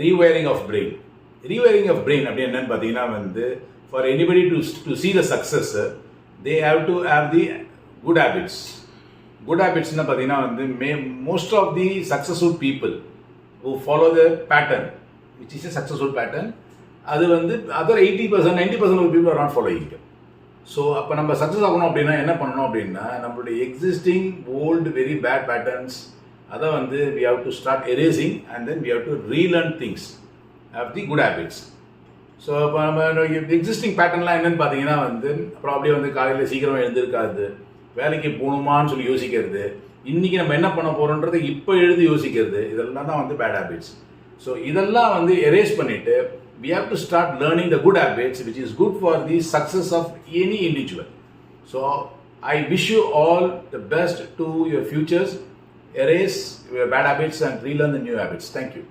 Rewiring of brain. Rewiring of brain அப்படி என்னன்னு பார்த்தீங்கன்னா வந்து for anybody to see the success they have to have the good habits. Good ஹேபிட்ஸ்னால் பார்த்தீங்கன்னா வந்து most of the successful people who follow the pattern which is a successful pattern, அது வந்து other 80% 90% of people are not following it. So அப்போ நம்ம success ஆகணும் அப்படின்னா என்ன பண்ணணும் அப்படின்னா நம்மளுடைய existing old very bad patterns அதை வந்து we have to start erasing and then we have to relearn things of the good habits. So இப்போ நம்ம எக்ஸிஸ்டிங் பேட்டர்ன்லாம் என்னென்னு பார்த்தீங்கன்னா வந்து அப்புறம் அப்படியே வந்து காலையில் சீக்கிரமாக எழுந்திருக்காது, வேலைக்கு போகணுமான்னு சொல்லி யோசிக்கிறது, இன்றைக்கி நம்ம என்ன பண்ண போகிறோன்றதை இப்போ எழுதி யோசிக்கிறது, இதெல்லாம் தான் வந்து பேட் ஹேபிட்ஸ். ஸோ இதெல்லாம் வந்து எரேஸ் பண்ணிவிட்டு we have to start learning the good habits which is good for the success of any individual. So I wish you all the best to your futures. Erase your bad habits and relearn the new habits. Thank you.